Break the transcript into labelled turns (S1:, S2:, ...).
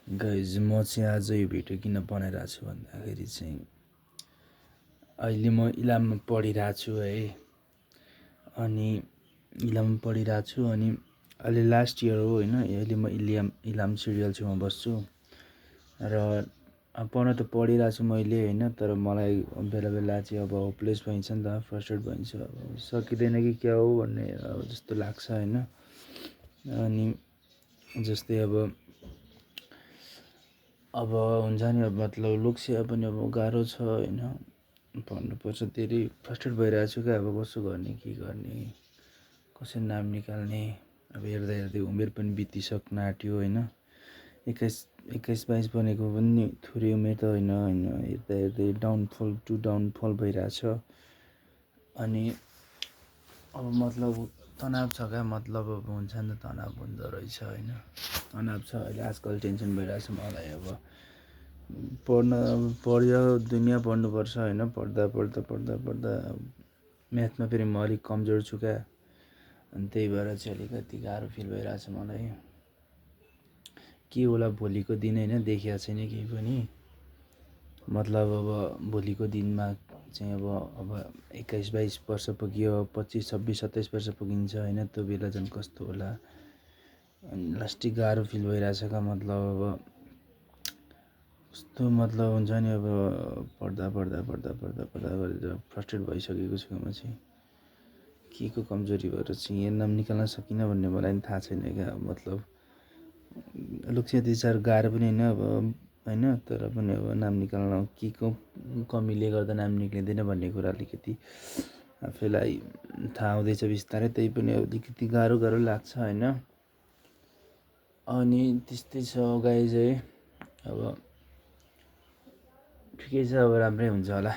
S1: Guys म चाहिँ आज यो भिडियो किन बनाइरहेको छु भन्दाखेरि चाहिँ अहिले म इलाममा पढिरहेको छु है। अनि इलाममा पढिरहेको छु अनि अहिले लास्ट इयर हो होइन। अहिले म इलाम सिरियल छेउमा बस्छु र पढ्न त पढिरहेको छु मैले होइन। तर मलाई बेला बेला चाहिँ अब होपलेस भइन्छ नि त, फ्रस्ट्रेट भइन्छ, सकिँदैन कि क्या हो भन्ने जस्तो लाग्छ होइन। अनि जस्तै अब हुन्छ नि, अब मतलब लोकसेवा पनि अब गाह्रो छ होइन। पढ्नुपर्छ, धेरै फ्रस्ट्रेट भइरहेको छु क्या। अब कसो गर्ने, के गर्ने, कसरी नाम निकाल्ने। अब हेर्दा हेर्दै उमेर पनि बितिसक्न आँट्यो होइन। 21-22 बनेको पनि थोरै उमेर त होइन। हेर्दा हेर्दै डाउनफल भइरहेछ। अनि अब मतलब तनाव छ क्या। मतलब अब हुन्छ नि त, तनाव हुँदो रहेछ होइन। तनाव छ अहिले आजकल, टेन्सन भइरहेछ मलाई। अब पढ्यो दुनियाँ पढ्नुपर्छ होइन। पढ्दा म्याथमा फेरि म अलिक कमजोर छु क्या। अनि त्यही भएर चाहिँ अलिकति गाह्रो फिल भइरहेछ मलाई। के होला भोलिको दिन होइन, देखिया छैन केही पनि। मतलब अब भोलिको दिनमा चाहिँ अब 21-22 वर्ष पुग्यो, 25-26-27 वर्ष पुगिन्छ होइन। त्यो बेला झन् कस्तो होला। अनि लास्टिक गाह्रो फिल भइरहेछ क्या। मतलब अब कस्तो मतलब हुन्छ नि, अब पढ्दा गरेर फ्रस्ट्रेट भइसकेको छु म चाहिँ। के को कमजोरी भएर चाहिँ यहाँ नाम निकाल्न सकिनँ भन्ने मलाई पनि थाहा छैन क्या। मतलब लोकसेवा त्यति साह्रो गाह्रो पनि होइन अब होइन। तर पनि अब नाम निकाल्न के को कमीले गर्दा नाम निक्लिँदैन भन्ने कुरा अलिकति आफैलाई थाहा हुँदैछ बिस्तारै। त्यही पनि अलिकति गाह्रो लाग्छ होइन। अनि त्यस्तै छ गाइज है। अब ठिकै छ, अब राम्रै हुन्छ होला।